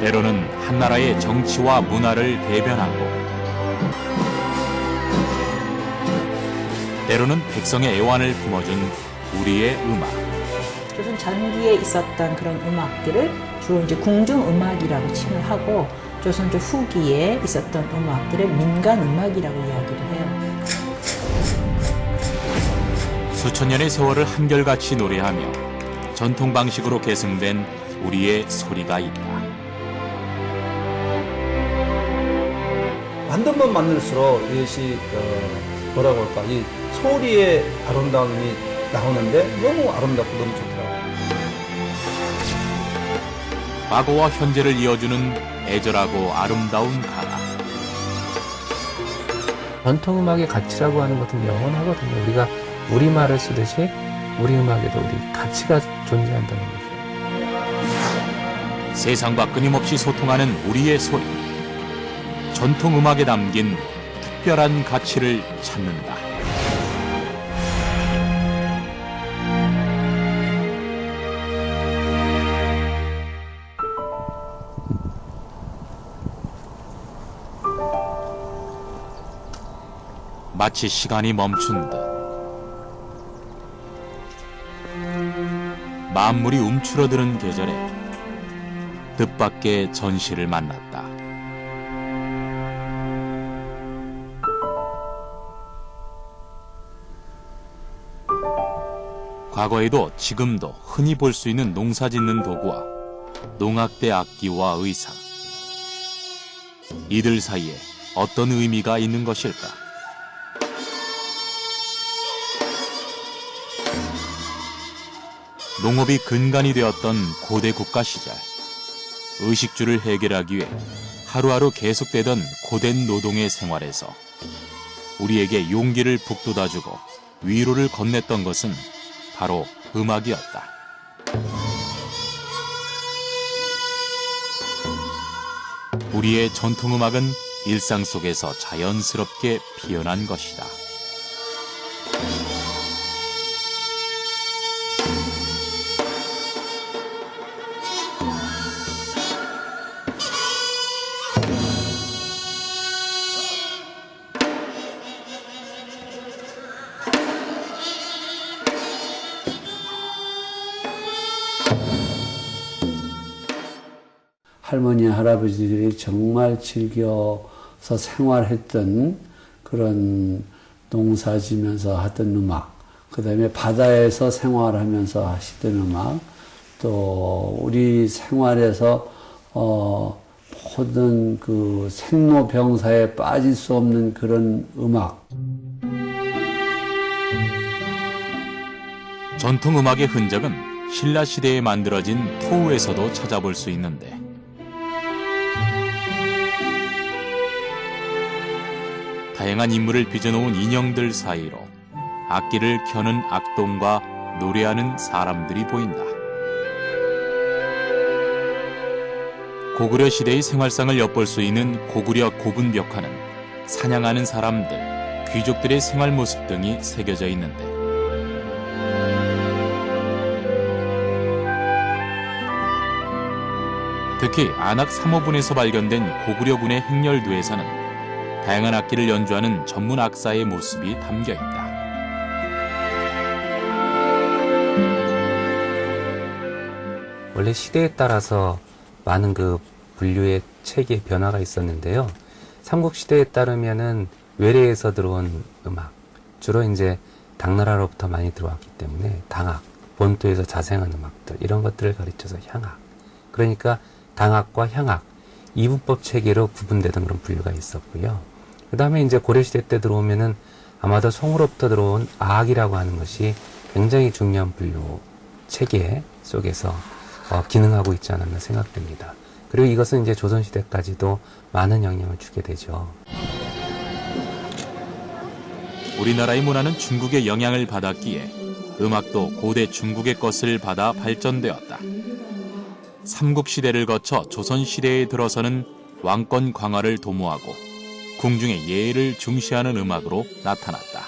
때로는 한 나라의 정치와 문화를 대변하고 때로는 백성의 애환을 품어준 우리의 음악. 조선 전기에 있었던 그런 음악들을 주로 이제 궁중음악이라고 칭을 하고 조선조 후기에 있었던 음악들을 민간음악이라고 이야기를 해요. 수천 년의 세월을 한결같이 노래하며 전통 방식으로 계승된 우리의 소리가 있다. 만들면 만들수록 이것이 뭐라고 할까, 이 소리의 아름다움이 나오는데 너무 아름답고 너무 좋더라고요. 과거와 현재를 이어주는 애절하고 아름다운 가라. 전통음악의 가치라고 하는 것은 영원하거든요. 우리가 우리말을 쓰듯이 우리 음악에도 우리 가치가 존재한다는 거죠. 세상과 끊임없이 소통하는 우리의 소리. 전통음악에 담긴 특별한 가치를 찾는다. 마치 시간이 멈춘 듯 만물이 움츠러드는 계절에 뜻밖의 전시를 만났다. 과거에도 지금도 흔히 볼 수 있는 농사 짓는 도구와 농악대 악기와 의상. 이들 사이에 어떤 의미가 있는 것일까? 농업이 근간이 되었던 고대 국가 시절, 의식주를 해결하기 위해 하루하루 계속되던 고된 노동의 생활에서 우리에게 용기를 북돋아주고 위로를 건넸던 것은 바로 음악이었다. 우리의 전통음악은 일상 속에서 자연스럽게 피어난 것이다. 할머니, 할아버지들이 정말 즐겨서 생활했던 그런 농사 지면서 하던 음악, 그 다음에 바다에서 생활하면서 하시던 음악, 또 우리 생활에서 모든 그 생로병사에 빠질 수 없는 그런 음악. 전통음악의 흔적은 신라시대에 만들어진 토우에서도 찾아볼 수 있는데 다양한 인물을 빚어놓은 인형들 사이로 악기를 켜는 악동과 노래하는 사람들이 보인다. 고구려 시대의 생활상을 엿볼 수 있는 고구려 고분벽화는 사냥하는 사람들, 귀족들의 생활 모습 등이 새겨져 있는데 특히 안악 3호분에서 발견된 고구려군의 행렬두에서는 다양한 악기를 연주하는 전문 악사의 모습이 담겨있다. 원래 시대에 따라서 많은 그 분류의 체계의 변화가 있었는데요. 삼국시대에 따르면은 외래에서 들어온 음악, 주로 이제 당나라로부터 많이 들어왔기 때문에 당악, 본토에서 자생한 음악들, 이런 것들을 가르쳐서 향악. 그러니까 당악과 향악, 이분법 체계로 구분되던 그런 분류가 있었고요. 그 다음에 이제 고려시대 때 들어오면은 아마도 송으로부터 들어온 악이라고 하는 것이 굉장히 중요한 분류 체계 속에서 기능하고 있지 않았나 생각됩니다. 그리고 이것은 이제 조선시대까지도 많은 영향을 주게 되죠. 우리나라의 문화는 중국의 영향을 받았기에 음악도 고대 중국의 것을 받아 발전되었다. 삼국시대를 거쳐 조선시대에 들어서는 왕권 강화를 도모하고 궁중의 예의를 중시하는 음악으로 나타났다.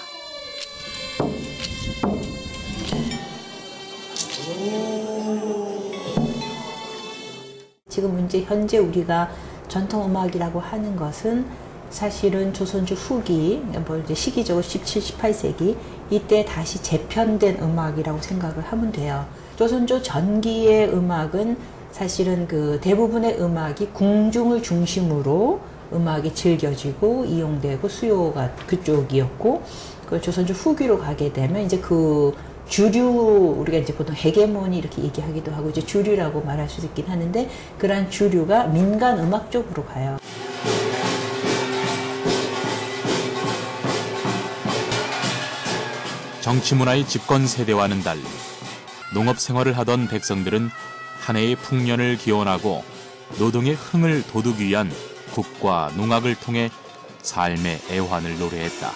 지금 현재 우리가 전통 음악이라고 하는 것은 사실은 조선조 후기, 뭐 이제 시기적으로 17, 18세기 이때 다시 재편된 음악이라고 생각을 하면 돼요. 조선조 전기의 음악은 사실은 그 대부분의 음악이 궁중을 중심으로 음악이 즐겨지고 이용되고 수요가 그쪽이었고, 그 조선조 후기로 가게 되면 이제 그 주류, 우리가 이제 보통 헤게모니 이렇게 얘기하기도 하고 이제 주류라고 말할 수 있긴 하는데, 그러한 주류가 민간 음악 쪽으로 가요. 정치문화의 집권 세대와는 달리 농업 생활을 하던 백성들은 한 해의 풍년을 기원하고 노동의 흥을 도두기 위한 국과 농악을 통해 삶의 애환을 노래했다.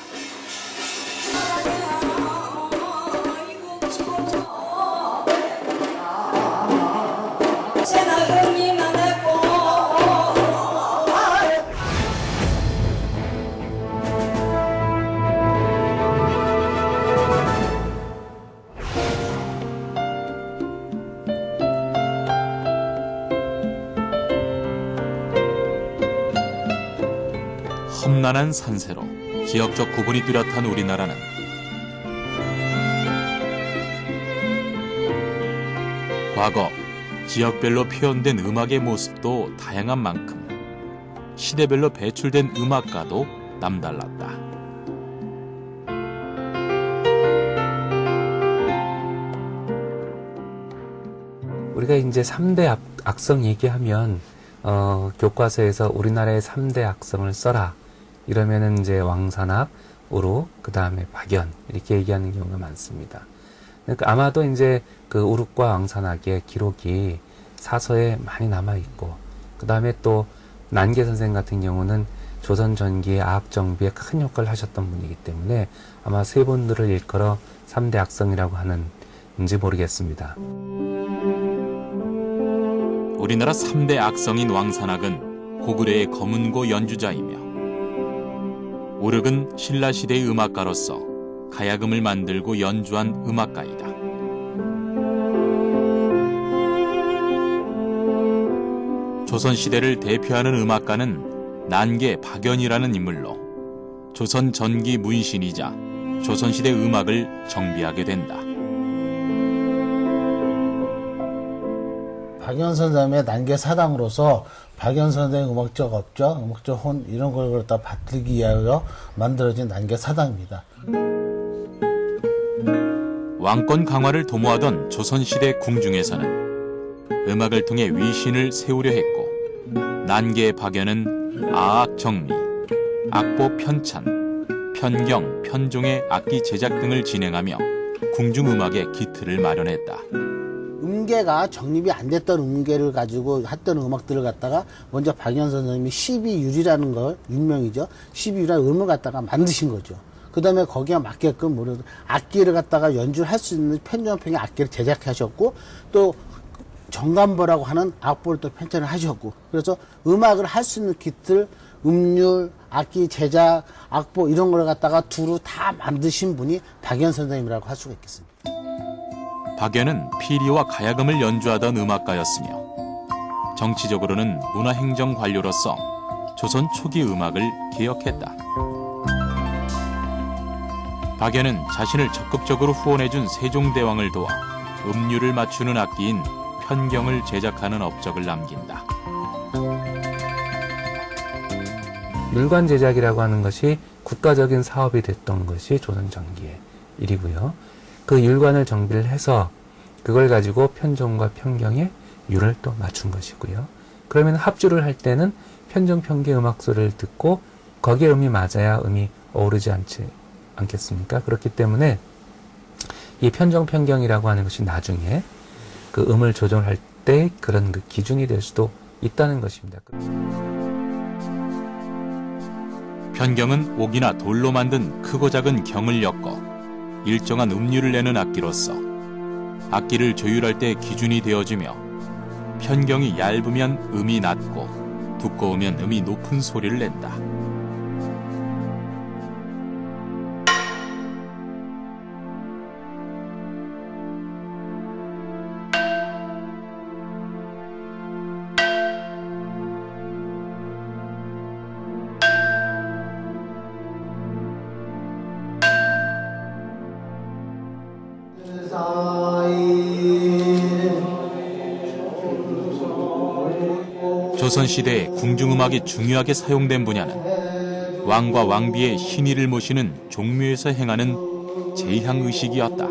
험난한 산세로 지역적 구분이 뚜렷한 우리나라는 과거 지역별로 표현된 음악의 모습도 다양한 만큼 시대별로 배출된 음악가도 남달랐다. 우리가 이제 3대 악성 얘기하면 교과서에서 우리나라의 3대 악성을 써라 이러면은 이제 왕산악, 우룩, 그 다음에 박연 이렇게 얘기하는 경우가 많습니다. 그러니까 아마도 이제 그 우룩과 왕산악의 기록이 사서에 많이 남아 있고, 그 다음에 또 난계 선생 같은 경우는 조선 전기의 아악 정비에 큰 역할을 하셨던 분이기 때문에 아마 세 분들을 일컬어 3대 악성이라고 하는지 모르겠습니다. 우리나라 3대 악성인 왕산악은 고구려의 검은고 연주자이며, 우륵은 신라시대의 음악가로서 가야금을 만들고 연주한 음악가이다. 조선시대를 대표하는 음악가는 난계 박연이라는 인물로 조선 전기 문신이자 조선시대 음악을 정비하게 된다. 박연 선생님의 난계 사당으로서 박연 선생의 음악적 업적, 음악적 혼 이런 걸 갖다 받들기 위하여 만들어진 난계 사당입니다. 왕권 강화를 도모하던 조선시대 궁중에서는 음악을 통해 위신을 세우려 했고, 난계 박연은 아악 정리, 악보 편찬, 편경, 편종의 악기 제작 등을 진행하며 궁중음악의 기틀을 마련했다. 음계가 정립이 안 됐던 음계를 가지고 했던 음악들을 갖다가 먼저 박연 선생님이 12율이라는 걸, 율명이죠. 12율이라는 음을 갖다가 만드신 거죠. 그 다음에 거기에 맞게끔 악기를 갖다가 연주할 수 있는 편정평의 악기를 제작하셨고, 또 정감보라고 하는 악보를 또 편찬을 하셨고, 그래서 음악을 할 수 있는 기틀, 음률, 악기 제작, 악보 이런 걸 갖다가 두루 다 만드신 분이 박연 선생님이라고 할 수가 있겠습니다. 박연은 피리와 가야금을 연주하던 음악가였으며, 정치적으로는 문화행정관료로서 조선 초기 음악을 개혁했다. 박연은 자신을 적극적으로 후원해준 세종대왕을 도와 음률을 맞추는 악기인 편경을 제작하는 업적을 남긴다. 율관 제작이라고 하는 것이 국가적인 사업이 됐던 것이 조선 전기의 일이고요. 그 율관을 정비를 해서 그걸 가지고 편종과 편경의 율을 또 맞춘 것이고요. 그러면 합주를 할 때는 편종, 편계 음악 소리를 듣고 거기에 음이 맞아야 음이 어우르지 않겠습니까? 그렇기 때문에 이 편종, 편경이라고 하는 것이 나중에 그 음을 조정할 때 그런 그 기준이 될 수도 있다는 것입니다. 편경은 옥이나 돌로 만든 크고 작은 경을 엮어 일정한 음률을 내는 악기로서 악기를 조율할 때 기준이 되어주며, 편경이 얇으면 음이 낮고 두꺼우면 음이 높은 소리를 낸다. 조선시대에 궁중음악이 중요하게 사용된 분야는 왕과 왕비의 신의를 모시는 종묘에서 행하는 제향의식이었다.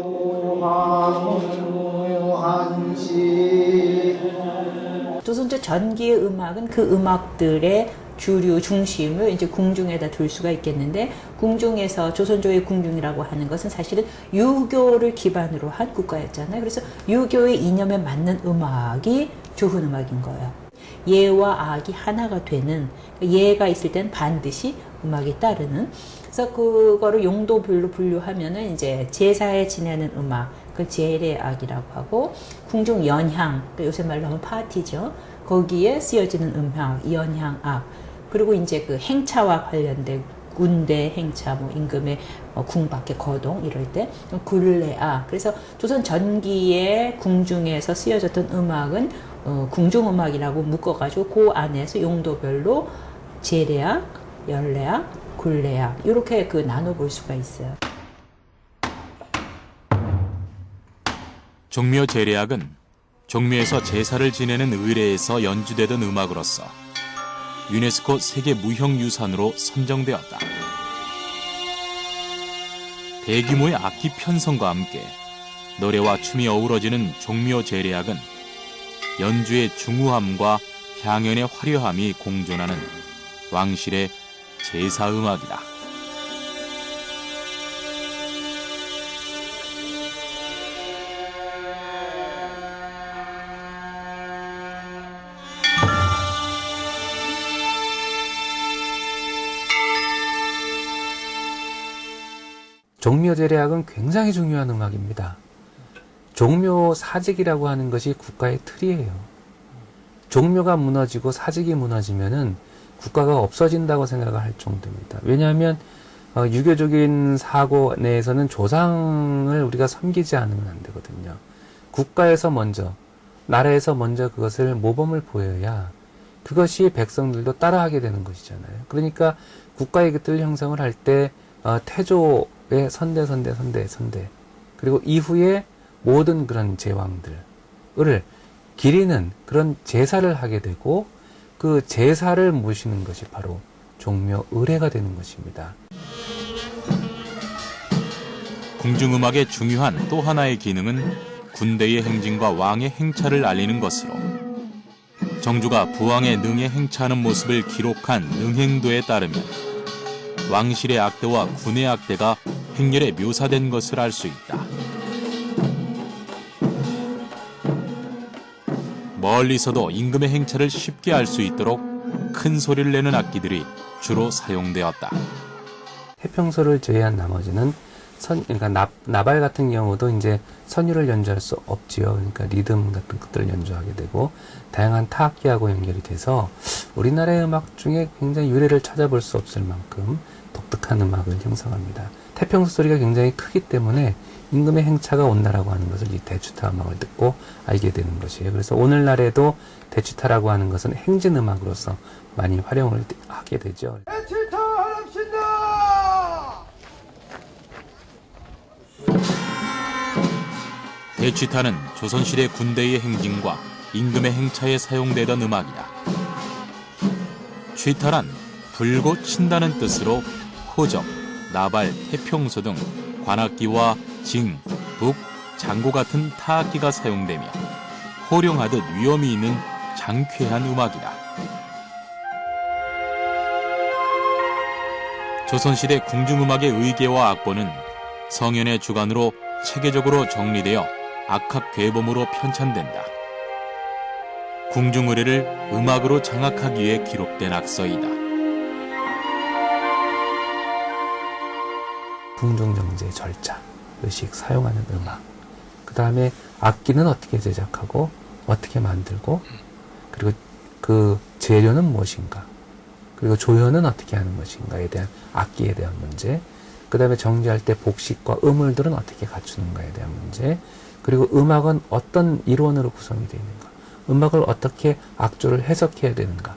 조선조 전기의 음악은 그 음악들의 주류 중심을 이제 궁중에다 둘 수가 있겠는데, 궁중에서 조선조의 궁중이라고 하는 것은 사실은 유교를 기반으로 한 국가였잖아요. 그래서 유교의 이념에 맞는 음악이 조훈 음악인 거예요. 예와 악이 하나가 되는, 예가 있을 때는 반드시 음악이 따르는. 그래서 그거를 용도별로 분류하면은 이제 제사에 지내는 음악, 그 제례악이라고 하고, 궁중 연향, 요새 말로 하면 파티죠. 거기에 쓰여지는 음악, 연향악. 그리고 이제 그 행차와 관련된 군대 행차, 뭐 임금의 궁 밖의 거동 이럴 때 굴레악. 그래서 조선 전기의 궁중에서 쓰여졌던 음악은 궁중음악이라고 묶어가지고 그 안에서 용도별로 제례악, 연례악, 굴레악 이렇게 그 나눠볼 수가 있어요. 종묘 제례악은 종묘에서 제사를 지내는 의례에서 연주되던 음악으로서 유네스코 세계 무형유산으로 선정되었다. 대규모의 악기 편성과 함께 노래와 춤이 어우러지는 종묘 제례악은 연주의 중후함과 향연의 화려함이 공존하는 왕실의 제사음악이다. 종묘 제례악은 굉장히 중요한 음악입니다. 종묘 사직이라고 하는 것이 국가의 틀이에요. 종묘가 무너지고 사직이 무너지면은 국가가 없어진다고 생각을 할 정도입니다. 왜냐하면 유교적인 사고 내에서는 조상을 우리가 섬기지 않으면 안 되거든요. 국가에서 먼저, 나라에서 먼저 그것을 모범을 보여야 그것이 백성들도 따라하게 되는 것이잖아요. 그러니까 국가의 그 뜰 형성을 할 때 태조의 선대 그리고 이후에 모든 그런 제왕들을 기리는 그런 제사를 하게 되고, 그 제사를 모시는 것이 바로 종묘 의례가 되는 것입니다. 궁중음악의 중요한 또 하나의 기능은 군대의 행진과 왕의 행차를 알리는 것으로, 정주가 부왕의 능에 행차하는 모습을 기록한 능행도에 따르면 왕실의 악대와 군의 악대가 행렬에 묘사된 것을 알 수 있다. 멀리서도 임금의 행차를 쉽게 알 수 있도록 큰 소리를 내는 악기들이 주로 사용되었다. 태평소를 제외한 나머지는 그러니까 나발 같은 경우도 이제 선율을 연주할 수 없지요. 그러니까 리듬 같은 것들을 연주하게 되고, 다양한 타악기하고 연결이 돼서 우리나라의 음악 중에 굉장히 유래를 찾아볼 수 없을 만큼 독특한 음악을 형성합니다. 태평소 소리가 굉장히 크기 때문에 임금의 행차가 온다라고 하는 것을 이 대추타 음악을 듣고 알게 되는 것이에요. 그래서 오늘날에도 대추타라고 하는 것은 행진 음악으로서 많이 활용을 하게 되죠. 대추타 하랍신다! 대취타는 조선시대 군대의 행진과 임금의 행차에 사용되던 음악이다. 취타란 불고 친다는 뜻으로 호적, 나발, 태평소 등 관악기와 징, 북, 장구 같은 타악기가 사용되며 호령하듯 위엄이 있는 장쾌한 음악이다. 조선시대 궁중음악의 의계와 악보는 성현의 주관으로 체계적으로 정리되어 악학괴범으로 편찬된다. 궁중의례를 음악으로 장악하기 위해 기록된 악서이다. 궁중정제 절차, 의식 사용하는 음악, 그 다음에 악기는 어떻게 제작하고 어떻게 만들고, 그리고 그 재료는 무엇인가, 그리고 조연은 어떻게 하는 것인가에 대한 악기에 대한 문제, 그 다음에 정제할 때 복식과 음울들은 어떻게 갖추는가에 대한 문제, 그리고 음악은 어떤 이론으로 구성이 되어 있는가, 음악을 어떻게 악조를 해석해야 되는가,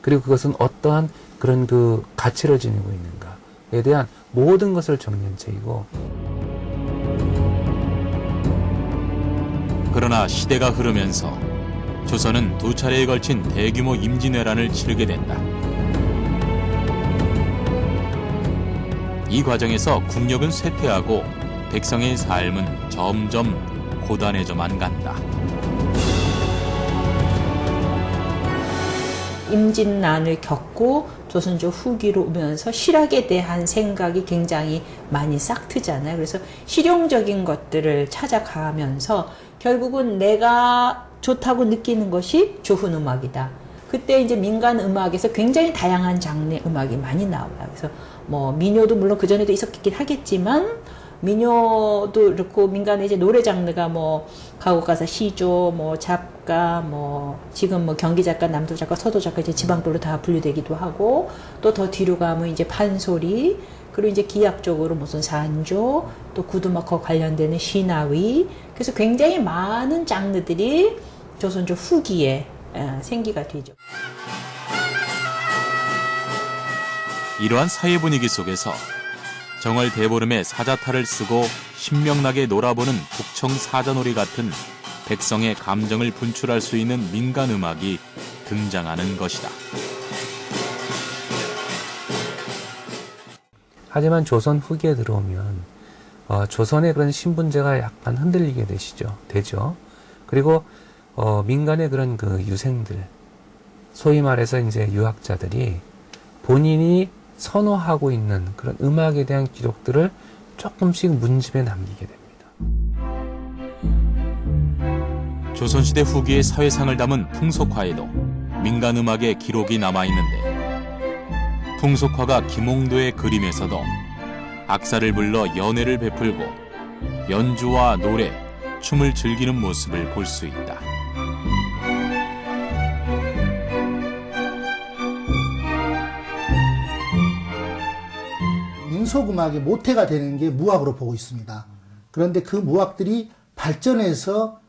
그리고 그것은 어떠한 그런 그 가치를 지니고 있는가에 대한 모든 것을 정리한 책이고. 그러나 시대가 흐르면서 조선은 두 차례에 걸친 대규모 임진왜란을 치르게 된다. 이 과정에서 국력은 쇠퇴하고 백성의 삶은 점점 고단해져만 간다. 임진난을 겪고 조선조 후기로 오면서 실학에 대한 생각이 굉장히 많이 싹트잖아요. 그래서 실용적인 것들을 찾아가면서 결국은 내가 좋다고 느끼는 것이 좋은 음악이다. 그때 이제 민간 음악에서 굉장히 다양한 장르의 음악이 많이 나와요. 그래서 뭐 민요도 물론 그 전에도 있었긴 하겠지만 민요도 그렇고 민간의 이제 노래 장르가 뭐 가곡가사 시조, 뭐 작가, 뭐 지금 뭐 경기 작가, 남도 작가, 서도 작가 이제 지방별로 다 분류되기도 하고 또 더 뒤로 가면 이제 판소리 그리고 이제 기악적으로 무슨 산조 또 구두막과 관련되는 시나위 그래서 굉장히 많은 장르들이 조선조 후기에 생기가 되죠. 이러한 사회 분위기 속에서 정월 대보름에 사자타를 쓰고 신명나게 놀아보는 북청 사자놀이 같은 백성의 감정을 분출할 수 있는 민간 음악이 등장하는 것이다. 하지만 조선 후기에 들어오면 조선의 그런 신분제가 약간 흔들리게 되죠. 그리고 민간의 그런 그 유생들, 소위 말해서 이제 유학자들이 본인이 선호하고 있는 그런 음악에 대한 기록들을 조금씩 문집에 남기게 됩니다. 조선시대 후기의 사회상을 담은 풍속화에도 민간 음악의 기록이 남아있는데 풍속화가 김홍도의 그림에서도 악사를 불러 연회를 베풀고 연주와 노래, 춤을 즐기는 모습을 볼 수 있다. 민속음악의 모태가 되는 게 무학으로 보고 있습니다. 그런데 그 무학들이 발전해서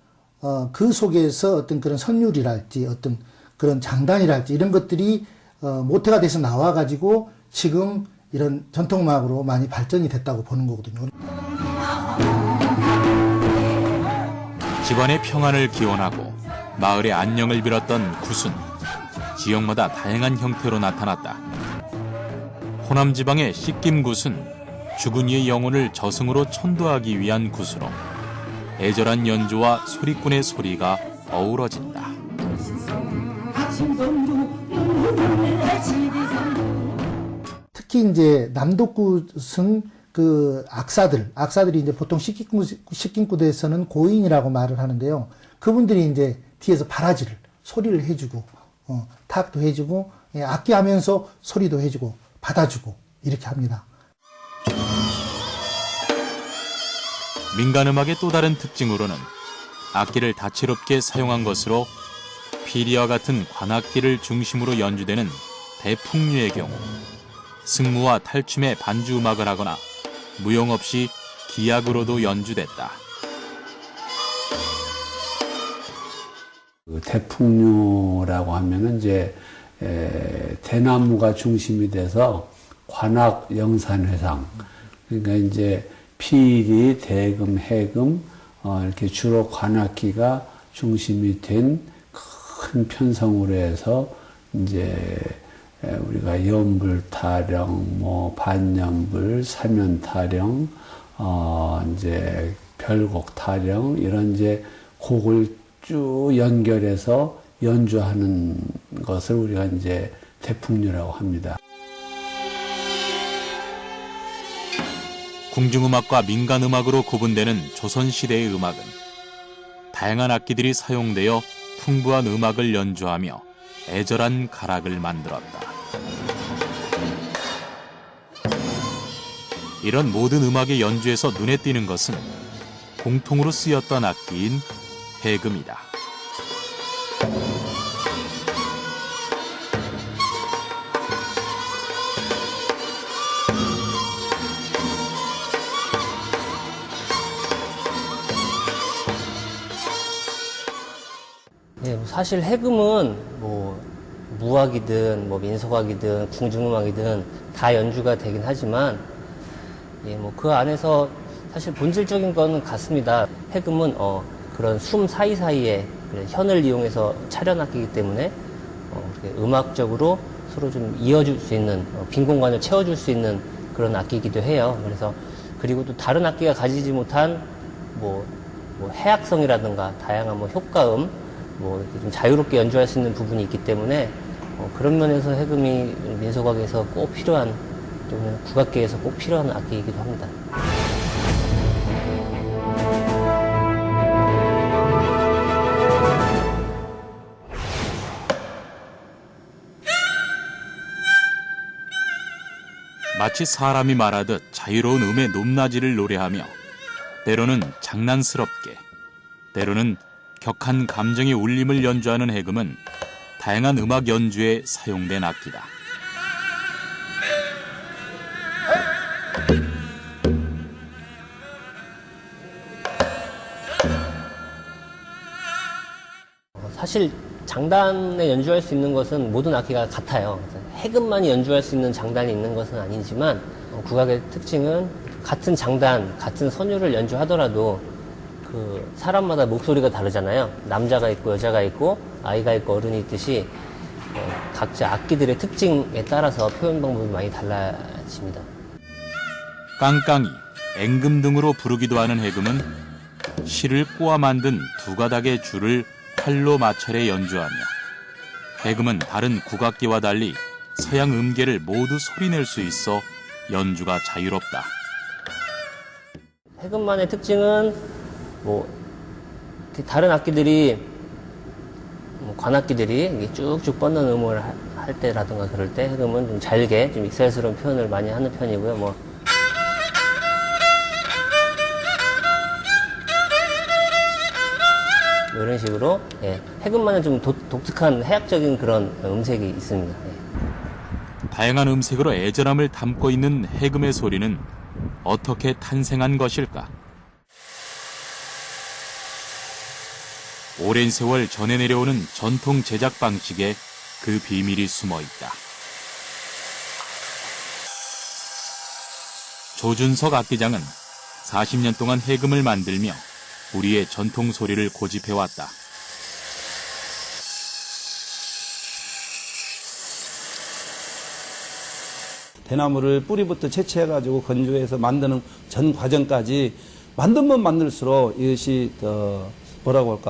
그 속에서 어떤 그런 선율이랄지 어떤 그런 장단이랄지 이런 것들이 모태가 돼서 나와가지고 지금 이런 전통음악으로 많이 발전이 됐다고 보는 거거든요. 집안의 평안을 기원하고 마을의 안녕을 빌었던 구순, 지역마다 다양한 형태로 나타났다. 호남 지방의 씻김굿은 죽은 이의 영혼을 저승으로 천도하기 위한 굿으로 애절한 연주와 소리꾼의 소리가 어우러진다. 특히 이제 남독굿은 그 악사들이 이제 보통 씻김굿에서는 고인이라고 말을 하는데요. 그분들이 이제 뒤에서 바라지를 소리를 해주고 타악도 해주고 악기하면서 소리도 해주고 받아주고 이렇게 합니다. 민간음악의 또 다른 특징으로는 악기를 다채롭게 사용한 것으로 피리와 같은 관악기를 중심으로 연주되는 대풍류의 경우 승무와 탈춤의 반주음악을 하거나 무용 없이 기악으로도 연주됐다. 대풍류라고 하면은 이제 대나무가 중심이 돼서 관악 영산회상 그러니까 이제 피리, 대금, 해금 이렇게 주로 관악기가 중심이 된 큰 편성으로 해서 이제 우리가 연불 타령, 뭐 반연불, 사면 타령, 이제 별곡 타령 이런 이제 곡을 쭉 연결해서 연주하는 것을 우리가 이제 대풍류라고 합니다. 궁중음악과 민간음악으로 구분되는 조선시대의 음악은 다양한 악기들이 사용되어 풍부한 음악을 연주하며 애절한 가락을 만들었다. 이런 모든 음악의 연주에서 눈에 띄는 것은 공통으로 쓰였던 악기인 해금이다. 네, 사실 해금은 뭐 무악이든 뭐 민속악이든 궁중음악이든 다 연주가 되긴 하지만 뭐 그 안에서 사실 본질적인 거는 같습니다. 해금은 그런 숨 사이사이에 현을 이용해서 차련 악기이기 때문에 음악적으로 서로 좀 이어줄 수 있는, 빈 공간을 채워줄 수 있는 그런 악기이기도 해요. 그래서 그리고 또 다른 악기가 가지지 못한 뭐 해악성이라든가 다양한 효과음, 이렇게 좀 자유롭게 연주할 수 있는 부분이 있기 때문에 그런 면에서 해금이 민속악에서 꼭 필요한, 또는 국악계에서 꼭 필요한 악기이기도 합니다. 마치 사람이 말하듯 자유로운 음의 높낮이를 노래하며 때로는 장난스럽게, 때로는 격한 감정의 울림을 연주하는 해금은 다양한 음악 연주에 사용된 악기다. 사실 장단에 연주할 수 있는 것은 모든 악기가 같아요. 해금만이 연주할 수 있는 장단이 있는 것은 아니지만 국악의 특징은 같은 장단, 같은 선율을 연주하더라도 그 사람마다 목소리가 다르잖아요. 남자가 있고 여자가 있고 아이가 있고 어른이 있듯이 각자 악기들의 특징에 따라서 표현 방법이 많이 달라집니다. 깡깡이, 앵금 등으로 부르기도 하는 해금은 실을 꼬아 만든 두 가닥의 줄을 활로 마찰해 연주하며 해금은 다른 국악기와 달리 서양 음계를 모두 소리낼 수 있어 연주가 자유롭다. 해금만의 특징은 다른 악기들이 관악기들이 쭉쭉 뻗는 음을 할 때라든가 그럴 때 해금은 좀 잘게 좀 익살스러운 표현을 많이 하는 편이고요. 이런 식으로 해금만은 좀 독특한 해학적인 그런 음색이 있습니다. 다양한 음색으로 애절함을 담고 있는 해금의 소리는 어떻게 탄생한 것일까? 오랜 세월 전해 내려오는 전통 제작 방식에 그 비밀이 숨어 있다. 조준석 악기장은 40년 동안 해금을 만들며 우리의 전통 소리를 고집해왔다. 대나무를 뿌리부터 채취해가지고 건조해서 만드는 전 과정까지 만들면 만들수록 이것이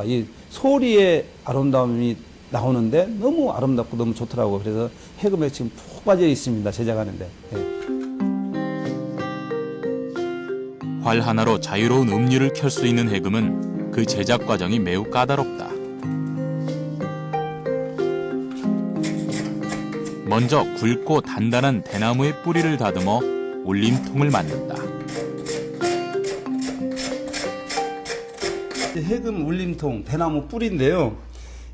이 소리의 아름다움이 나오는데 너무 아름답고 너무 좋더라고요. 그래서 해금에 지금 푹 빠져 있습니다. 제작하는데. 활 하나로 자유로운 음률을 켤 수 있는 해금은 그 제작 과정이 매우 까다롭다. 먼저 굵고 단단한 대나무의 뿌리를 다듬어 울림통을 만든다. 해금 울림통, 대나무 뿌리인데요.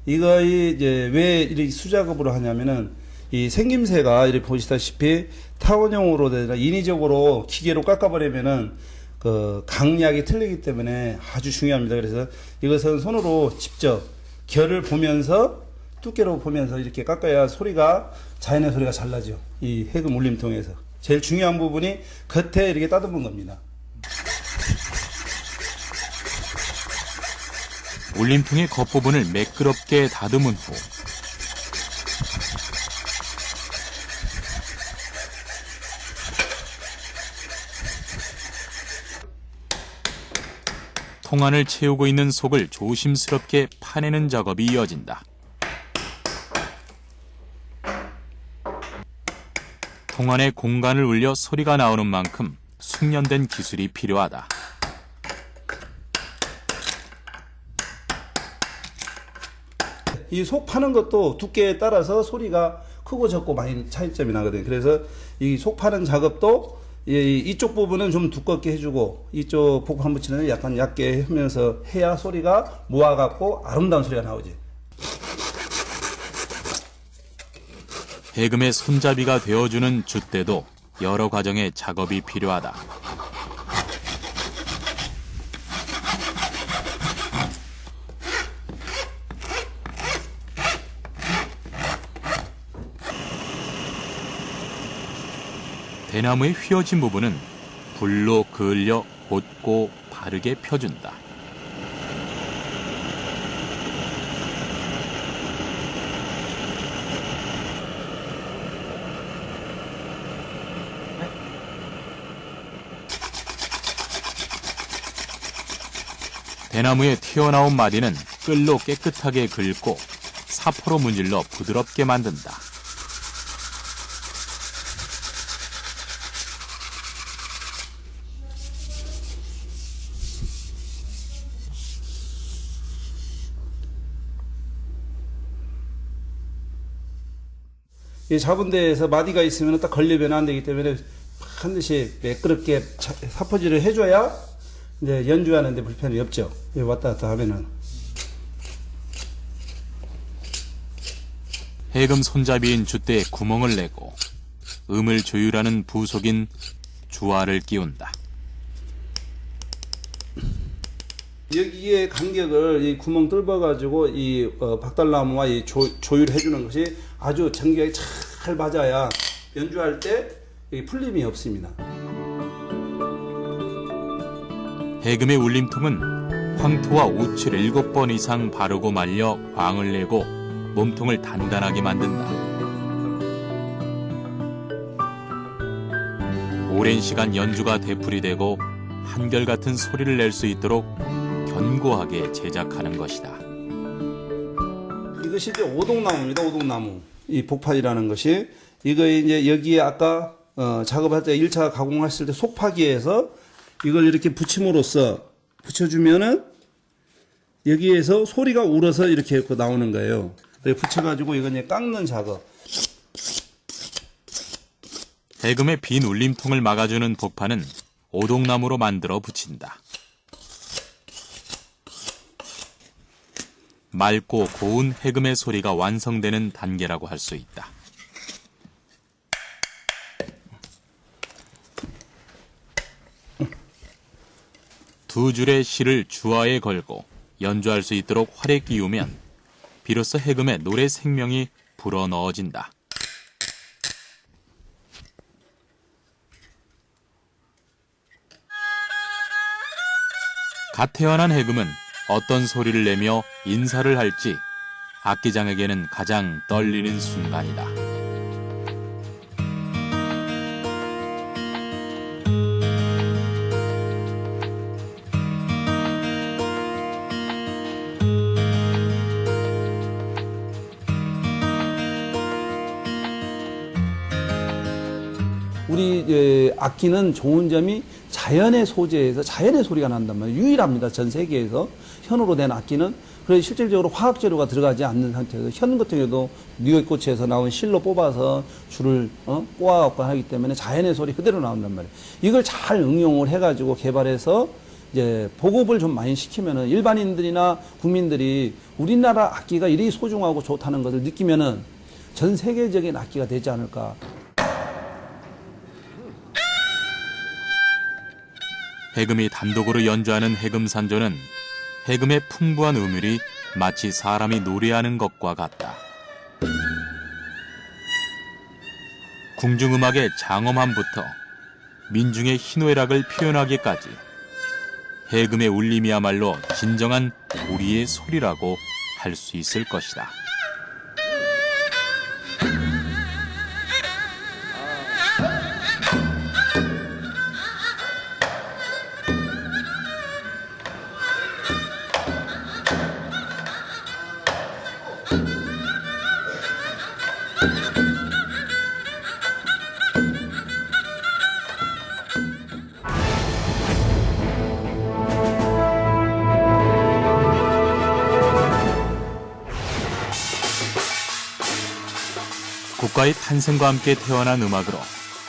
이거 이제 왜 이렇게 수작업으로 하냐면은 이 생김새가 이렇게 보시다시피 타원형으로 되나 인위적으로 기계로 깎아버리면은 그 강약이 틀리기 때문에 아주 중요합니다. 그래서 이것은 손으로 직접 결을 보면서 두께로 보면서 이렇게 깎아야 소리가 자연의 소리가 잘 나죠. 이 해금 울림통에서 제일 중요한 부분이 겉에 이렇게 따듬은 겁니다. 울림통의 겉부분을 매끄럽게 다듬은 후 통 안을 채우고 있는 속을 조심스럽게 파내는 작업이 이어진다. 통 안에 공간을 울려 소리가 나오는 만큼 숙련된 기술이 필요하다. 이 속 파는 것도 두께에 따라서 소리가 크고 적고 많이 차이점이 나거든요. 그래서 이 속 파는 작업도 이쪽 부분은 좀 두껍게 해주고 이쪽 복판 붙이는 약간 얇게 하면서 해야 소리가 모아갖고 아름다운 소리가 나오지. 해금의 손잡이가 되어주는 줏대도 여러 과정의 작업이 필요하다. 대나무의 휘어진 부분은 불로 그을려 곧고 바르게 펴준다. 대나무에 튀어나온 마디는 끌로 깨끗하게 긁고 사포로 문질러 부드럽게 만든다. 이 잡은 데에서 마디가 있으면 딱 걸리면 안 되기 때문에 반드시 매끄럽게 사포질을 해줘야 이제 연주하는데 불편이 없죠. 왔다 갔다 하면은. 해금 손잡이인 줏대에 구멍을 내고 음을 조율하는 부속인 주화를 끼운다. 여기에 간격을 이 구멍 뚫어가지고 이 박달나무와 이 조율해주는 것이 아주 간격이 잘 맞아야 연주할 때 풀림이 없습니다. 해금의 울림통은 황토와 우칠 7번 이상 바르고 말려 광을 내고 몸통을 단단하게 만든다. 오랜 시간 연주가 되풀이되고 한결같은 소리를 낼 수 있도록 견고하게 제작하는 것이다. 이것이 이제 오동나무입니다. 오동나무. 이 복판이라는 것이 이거 이제 여기에 아까 작업할 때 1차 가공했을 때 속파기에서 이걸 이렇게 붙임으로써 붙여주면은 여기에서 소리가 울어서 이렇게 나오는 거예요. 붙여가지고 이건 이제 깎는 작업. 해금의 빈 울림통을 막아주는 복판은 오동나무로 만들어 붙인다. 맑고 고운 해금의 소리가 완성되는 단계라고 할 수 있다. 두 줄의 실을 주화에 걸고 연주할 수 있도록 활에 끼우면 비로소 해금의 노래 생명이 불어넣어진다. 갓 태어난 해금은 어떤 소리를 내며 인사를 할지 악기장에게는 가장 떨리는 순간이다. 우리 악기는 좋은 점이 자연의 소재에서 자연의 소리가 난단 말이에요. 유일합니다. 전 세계에서 현으로 된 악기는. 그래서 실질적으로 화학 재료가 들어가지 않는 상태에서 현 같은 경우도 뉴욕꽃에서 나온 실로 뽑아서 줄을 꼬아갖고 하기 때문에 자연의 소리 그대로 나온단 말이에요. 이걸 잘 응용을 해가지고 개발해서 이제 보급을 좀 많이 시키면은 일반인들이나 국민들이 우리나라 악기가 이리 소중하고 좋다는 것을 느끼면은 전 세계적인 악기가 되지 않을까. 해금이 단독으로 연주하는 해금산조는 해금의 풍부한 음율이 마치 사람이 노래하는 것과 같다. 궁중음악의 장엄함부터 민중의 희노애락을 표현하기까지 해금의 울림이야말로 진정한 우리의 소리라고 할 수 있을 것이다. 국가의 탄생과 함께 태어난 음악으로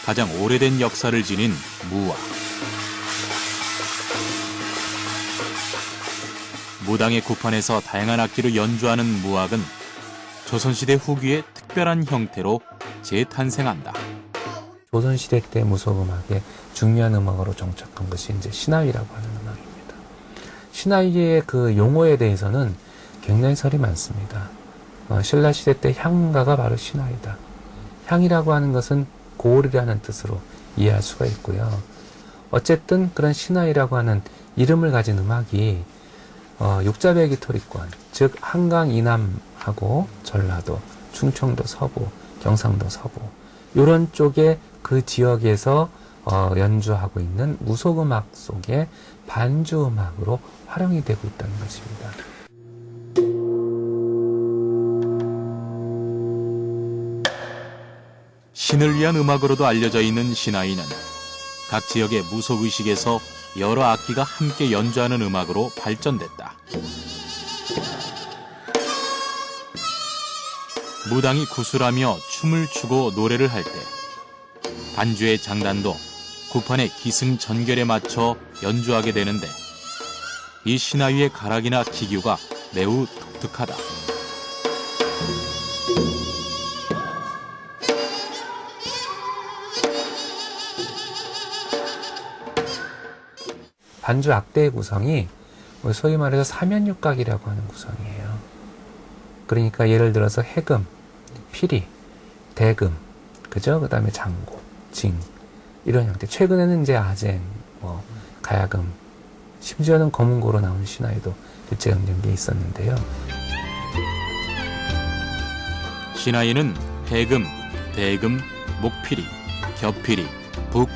가장 오래된 역사를 지닌 무화. 무당의 구판에서 다양한 악기로 연주하는 무악은 조선시대 후기의 특별한 형태로 재탄생한다. 조선시대 때 무속음악의 중요한 음악으로 정착한 것이 이제 신하위라고 하는 음악입니다. 신하위의 그 용어에 대해서는 굉장히 설이 많습니다. 신라시대 때 향가가 바로 신하위다. 향이라고 하는 것은 고을이라는 뜻으로 이해할 수가 있고요. 어쨌든 그런 신하위라고 하는 이름을 가진 음악이 육자배기 토리권, 즉 한강 이남하고 전라도, 충청도 서부, 경상도 서부 이런 쪽에 그 지역에서 연주하고 있는 무속음악 속의 반주음악으로 활용이 되고 있다는 것입니다. 신을 위한 음악으로도 알려져 있는 신하위는 각 지역의 무속의식에서 여러 악기가 함께 연주하는 음악으로 발전됐다. 무당이 구슬하며 춤을 추고 노래를 할 때 반주의 장단도 구판의 기승전결에 맞춰 연주하게 되는데 이 신하위의 가락이나 기교가 매우 독특하다. 반주 악대의 구성이 소위 말해서 사면육각이라고 하는 구성이에요. 그러니까 예를 들어서 해금, 피리, 대금, 그죠? 그 다음에 장고, 징 이런 형태. 최근에는 이제 아젠, 가야금, 심지어는 검은고로 나온 신하에도 일제강점기에 있었는데요. 신하위는 해금, 대금, 목피리, 겹피리, 북,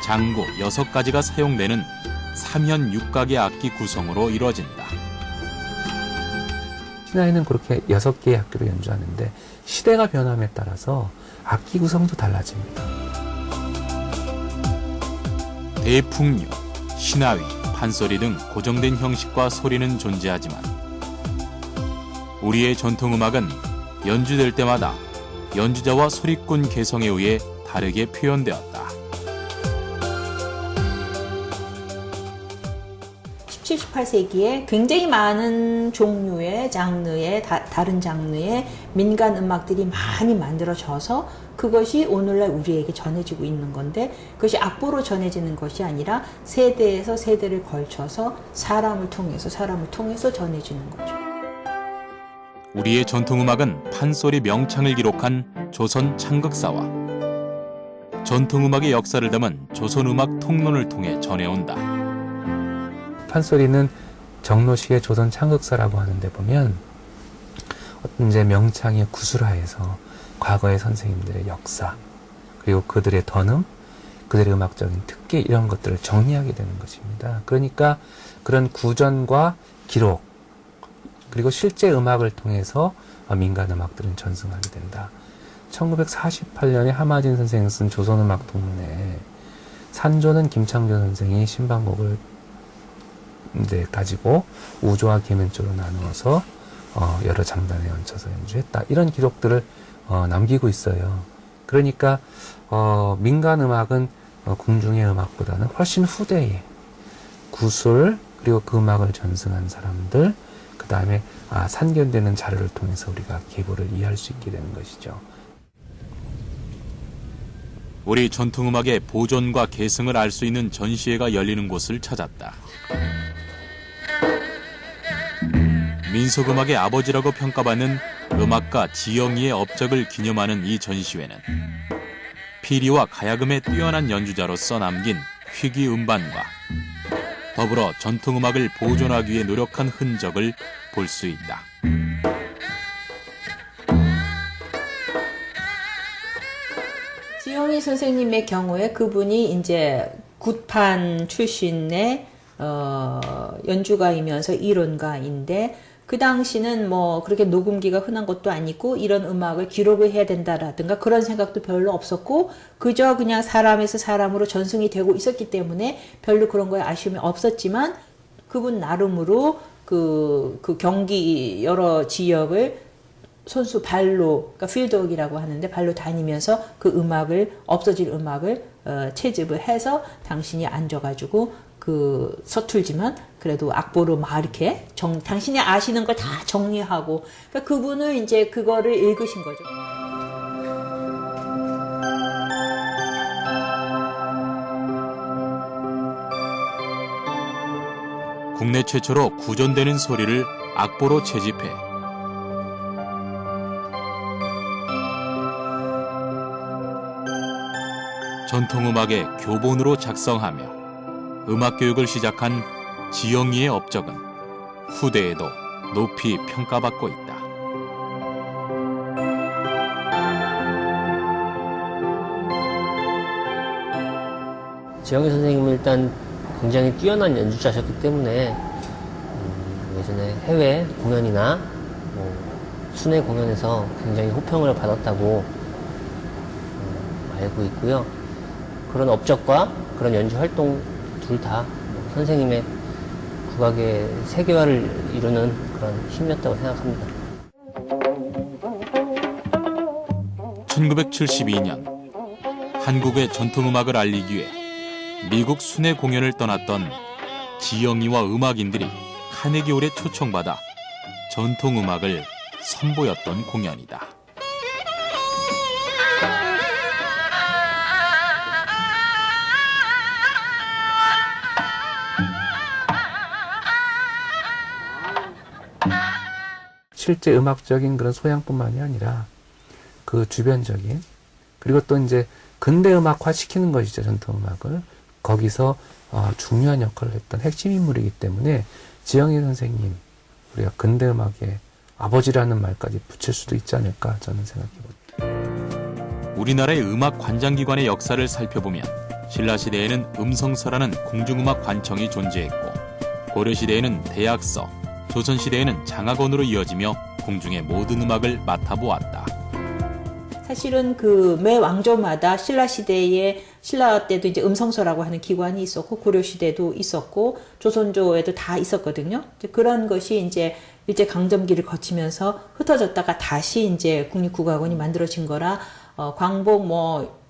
장구 6가지가 사용되는 삼현육각의 악기 구성으로 이루어진다. 신하에는 그렇게 6개의 악기로 연주하는데 시대가 변함에 따라서 악기 구성도 달라집니다. 대풍류, 신하위, 판소리 등 고정된 형식과 소리는 존재하지만 우리의 전통음악은 연주될 때마다 연주자와 소리꾼 개성에 의해 다르게 표현되었다. 17, 18세기에 굉장히 많은 종류의 장르의 다른 장르의 민간 음악들이 많이 만들어져서 그것이 오늘날 우리에게 전해지고 있는 건데 그것이 악보로 전해지는 것이 아니라 세대에서 세대를 걸쳐서 사람을 통해서 전해지는 거죠. 우리의 전통음악은 판소리 명창을 기록한 조선 창극사와 전통음악의 역사를 담은 조선음악 통론을 통해 전해온다. 판소리는 정로시의 조선 창극사라고 하는데 보면 어떤 이제 명창의 구술하에서 과거의 선생님들의 역사 그리고 그들의 던음, 그들의 음악적인 특기 이런 것들을 정리하게 되는 것입니다. 그러니까 그런 구전과 기록 그리고 실제 음악을 통해서 민간 음악들은 전승하게 된다. 1948년에 하마진 선생이 쓴 조선음악 통문에 산조는 김창조 선생이 신방곡을 이제 가지고 우조와 계면조로 나누어서 여러 장단에 얹혀서 연주했다. 이런 기록들을 남기고 있어요. 그러니까 민간 음악은 궁중의 음악보다는 훨씬 후대에 구술 그리고 그 음악을 전승한 사람들 그 다음에 산견되는 자료를 통해서 우리가 계보를 이해할 수 있게 되는 것이죠. 우리 전통음악의 보존과 계승을 알 수 있는 전시회가 열리는 곳을 찾았다. 민속음악의 아버지라고 평가받는 음악가 지영이의 업적을 기념하는 이 전시회는 피리와 가야금의 뛰어난 연주자로서 남긴 희귀 음반과 더불어 전통음악을 보존하기 위해 노력한 흔적을 볼 수 있다. 지영이 선생님의 경우에 그분이 이제 굿판 출신의 연주가이면서 이론가인데 그 당시는 뭐 그렇게 녹음기가 흔한 것도 아니고 이런 음악을 기록을 해야 된다라든가 그런 생각도 별로 없었고 그저 그냥 사람에서 사람으로 전승이 되고 있었기 때문에 별로 그런 거에 아쉬움이 없었지만 그분 나름으로 그 경기 여러 지역을 손수 발로 그러니까 필드웍이라고 하는데 발로 다니면서 그 음악을 없어질 음악을 채집을 해서 당신이 앉아가지고 그 서툴지만 그래도 악보로 막 이렇게 당신이 아시는 걸 다 정리하고 그러니까 그분을 이제 그거를 읽으신 거죠. 국내 최초로 구전되는 소리를 악보로 채집해 전통음악의 교본으로 작성하며 음악교육을 시작한 지영이의 업적은 후대에도 높이 평가받고 있다. 지영희 선생님은 일단 굉장히 뛰어난 연주자셨기 때문에 예전에 해외 공연이나 뭐 순회 공연에서 굉장히 호평을 받았다고 알고 있고요. 그런 업적과 그런 연주 활동 둘 다 선생님의 국악의 세계화를 이루는 그런 힘이었다고 생각합니다. 1972년 한국의 전통음악을 알리기 위해 미국 순회 공연을 떠났던 지영이와 음악인들이 카네기홀에 초청받아 전통음악을 선보였던 공연이다. 실제 음악적인 그런 소양뿐만이 아니라 그 주변적인, 그리고 또 이제 근대 음악화 시키는 것이죠, 전통음악을. 거기서 중요한 역할을 했던 핵심 인물이기 때문에 지영희 선생님, 우리가 근대 음악의 아버지라는 말까지 붙일 수도 있지 않을까 저는 생각해봅니다. 우리나라의 음악 관장기관의 역사를 살펴보면 신라시대에는 음성서라는 궁중음악 관청이 존재했고, 고려시대에는 대학서, 조선시대에는 장학원으로 이어지며 궁중의 모든 음악을 맡아보았다. 사실은 그 매 왕조마다 신라 때도 이제 음성서라고 하는 기관이 있었고, 고려 시대도 있었고, 조선조에도 다 있었거든요. 그런 것이 이제 일제 강점기를 거치면서 흩어졌다가 다시 이제 국립국악원이 만들어진 거라, 광복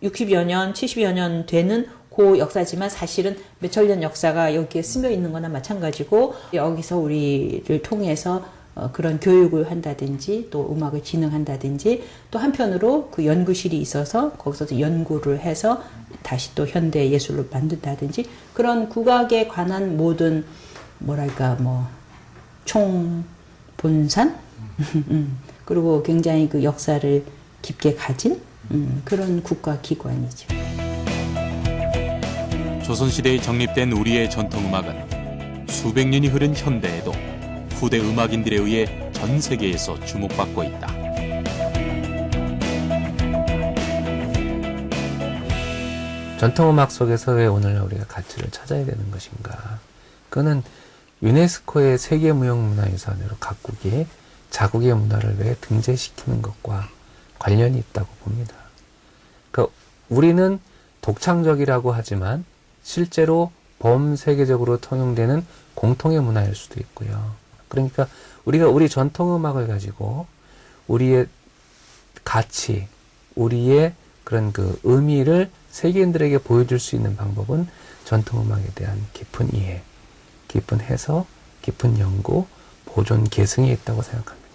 60여 년, 70여 년 되는 그 역사지만 사실은 몇천 년 역사가 여기에 스며 있는 거나 마찬가지고, 여기서 우리를 통해서 그런 교육을 한다든지 또 음악을 진흥한다든지, 또 한편으로 그 연구실이 있어서 거기서 연구를 해서 다시 또 현대 예술로 만든다든지, 그런 국악에 관한 모든 총본산 그리고 굉장히 그 역사를 깊게 가진 그런 국가기관이죠. 조선시대에 정립된 우리의 전통음악은 수백 년이 흐른 현대에도 후대 음악인들에 의해 전 세계에서 주목받고 있다. 전통음악 속에서 왜 오늘 우리가 가치를 찾아야 되는 것인가? 그거는 유네스코의 세계무형문화유산으로 각국이 자국의 문화를 왜 등재시키는 것과 관련이 있다고 봅니다. 그러니까 우리는 독창적이라고 하지만 실제로 범세계적으로 통용되는 공통의 문화일 수도 있고요. 그러니까 우리가 우리 전통음악을 가지고 우리의 가치, 우리의 그런 그 의미를 세계인들에게 보여줄 수 있는 방법은 전통음악에 대한 깊은 이해, 깊은 해석, 깊은 연구, 보존, 계승에 있다고 생각합니다.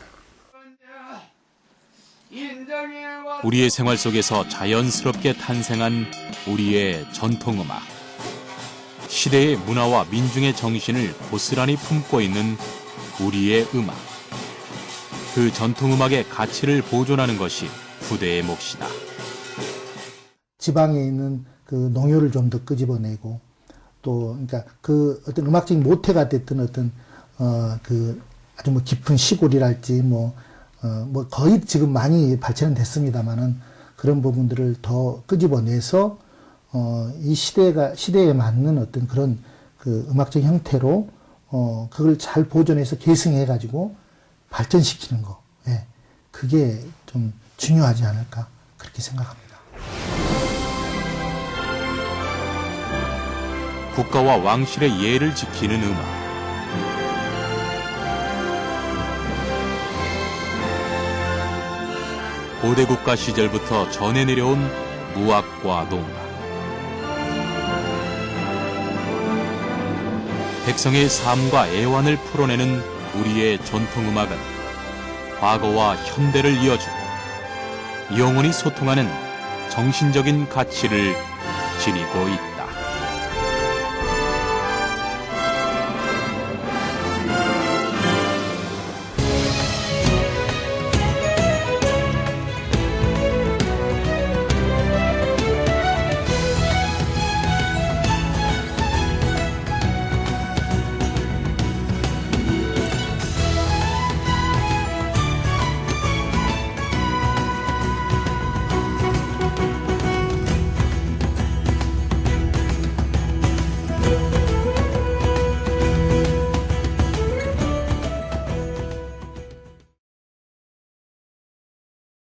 우리의 생활 속에서 자연스럽게 탄생한 우리의 전통음악. 시대의 문화와 민중의 정신을 고스란히 품고 있는 우리의 음악. 그 전통음악의 가치를 보존하는 것이 후대의 몫이다. 지방에 있는 그 농요를 좀 더 끄집어내고, 또 그러니까 그 어떤 음악적인 모태가 됐던 어떤 그 아주 깊은 시골이랄지 거의 지금 많이 발전은 됐습니다만은 그런 부분들을 더 끄집어내서 이 시대에 맞는 어떤 그런 그 음악적 형태로 그걸 잘 보존해서 계승해가지고 발전시키는 거, 예, 그게 좀 중요하지 않을까 그렇게 생각합니다. 국가와 왕실의 예를 지키는 음악. 고대 국가 시절부터 전해 내려온 무학과 농가. 백성의 삶과 애환을 풀어내는 우리의 전통음악은 과거와 현대를 이어주고 영원히 소통하는 정신적인 가치를 지니고 있다.